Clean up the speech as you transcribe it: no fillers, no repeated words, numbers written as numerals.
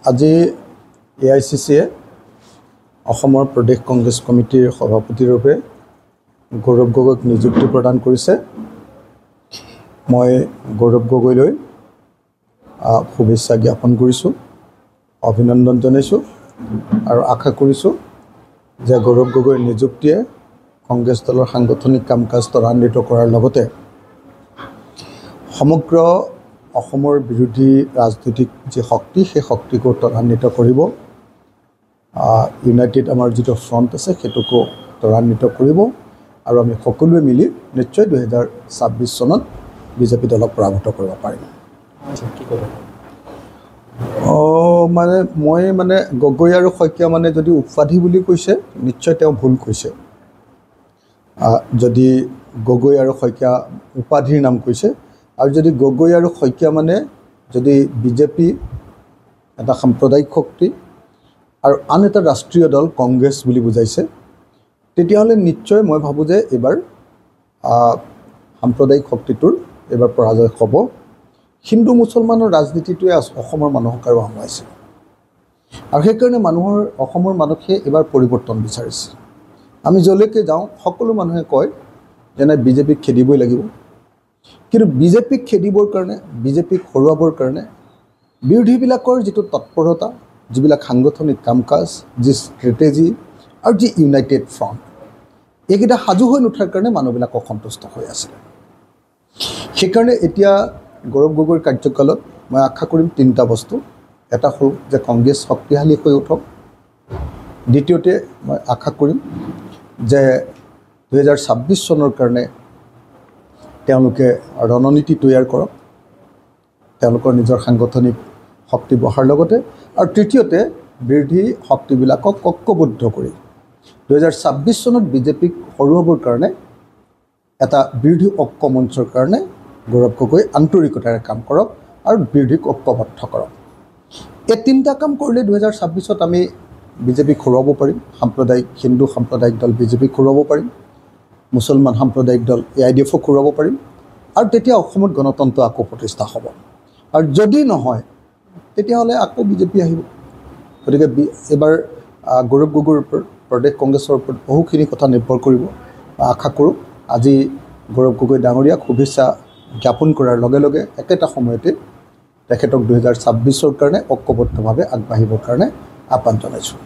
আজি AICCয়ে অসমৰ প্ৰদেশ কংগ্ৰেছ কমিটিৰ সভাপতিৰূপে গৌৰৱ গগৈক নিযুক্তি প্ৰদান কৰিছে। মই গৌৰৱ গগৈলৈ শুভেচ্ছা জ্ঞাপন কৰিছোঁ, অভিনন্দন জনাইছোঁ আৰু আশা কৰিছোঁ যে গৌৰৱ গগৈৰ নিযুক্তিয়ে কংগ্ৰেছ দলৰ সাংগঠনিক কাম কাজ ত্বৰান্বিত কৰাৰ লগতে সমগ্ৰ অসমৰ বিৰোধী ৰাজনৈতিক যি শক্তি সেই শক্তিকো ত্বৰান্বিত কৰিব। ইউনাইটেড আমাৰ যিটো ফ্ৰণ্ট আছে সেইটোকো ত্বৰান্বিত কৰিব আৰু আমি সকলোৱে মিলি নিশ্চয় 2026 চনত বিজেপি দলক পৰাভূত কৰিব পাৰিম। মই গগৈ আৰু শইকীয়া যদি উপাধি বুলি কৈছে নিশ্চয় তেওঁ ভুল কৈছে। যদি গগৈ আৰু শইকীয়া উপাধিৰ নাম কৈছে আৰু যদি গগৈ আৰু শইকীয়া যদি বিজেপি এটা সাম্প্ৰদায়িক শক্তি আৰু আন এটা ৰাষ্ট্ৰীয় দল কংগ্ৰেছ বুলি বুজাইছে, তেতিয়াহ'লে নিশ্চয় মই ভাবোঁ যে এইবাৰ সাম্প্ৰদায়িক শক্তিটোৰ এইবাৰ পৰাজয় হ'ব। হিন্দু মুছলমানৰ ৰাজনীতিটোৱে অসমৰ মানুহক আৰু আমুৱাইছে আৰু সেইকাৰণে অসমৰ মানুহে এইবাৰ পৰিৱৰ্তন বিচাৰিছে। আমি যলৈকে যাওঁ সকলো মানুহে কয় যে নাই বিজেপিক খেদিবই লাগিব, কিন্তু বিজেপিক খেদিবৰ কাৰণে, বিজেপিক হৰুৱাবৰ কাৰণে বিৰোধীবিলাকৰ যিটো তৎপৰতা, যিবিলাক সাংগঠনিক কাম কাজ, যি ষ্ট্ৰেটেজি আৰু যি ইউনাইটেড ফ্ৰণ্ট, এইকেইটা সাজু হৈ নুঠাৰ কাৰণে মানুহবিলাক অসন্তুষ্ট হৈ আছিলে। সেইকাৰণে এতিয়া গৌৰৱ গগৈৰ কাৰ্যকালত মই আশা কৰিম তিনিটা বস্তু। এটা হ'ল যে কংগ্ৰেছ শক্তিশালী হৈ উঠক। দ্বিতীয়তে মই আশা কৰিম যে 2026 চনৰ কাৰণে তেওঁলোকে ৰণনীতি তৈয়াৰ কৰক, তেওঁলোকৰ নিজৰ সাংগঠনিক শক্তি বঢ়াৰ লগতে, আৰু তৃতীয়তে বিৰোধী শক্তিবিলাকক ঐক্যবদ্ধ কৰি 2026 চনত বিজেপিক হৰুৱাবৰ কাৰণে এটা বিৰোধী ঐক্য মঞ্চৰ কাৰণে গৌৰৱ গগৈ আন্তৰিকতাৰে কাম কৰক আৰু বিৰোধীক ঐক্যবদ্ধ কৰক। এই তিনিটা কাম কৰিলে 2026ত আমি বিজেপিক হৰুৱাব পাৰিম। হিন্দু সাম্প্ৰদায়িক দল বিজেপিক হৰুৱাব পাৰিম, মুছলমান সাম্প্ৰদায়িক দল AIDF-ক হৰুৱাব পাৰিম আৰু তেতিয়া অসমত গণতন্ত্ৰ আকৌ প্ৰতিষ্ঠা হ'ব। আৰু যদি নহয় তেতিয়াহ'লে আকৌ বিজেপি আহিব। গতিকে এইবাৰ গৌৰৱ গগৈৰ ওপৰত, প্ৰদেশ কংগ্ৰেছৰ ওপৰত বহুখিনি কথা নিৰ্ভৰ কৰিব। আশা কৰোঁ আজি গৌৰৱ গগৈ ডাঙৰীয়াক শুভেচ্ছা জ্ঞাপন কৰাৰ লগে লগে একেটা সময়তে তেখেতক 2026 কাৰণে ঐক্যবদ্ধভাৱে আগবাঢ়িবৰ কাৰণে আহ্বান জনাইছোঁ।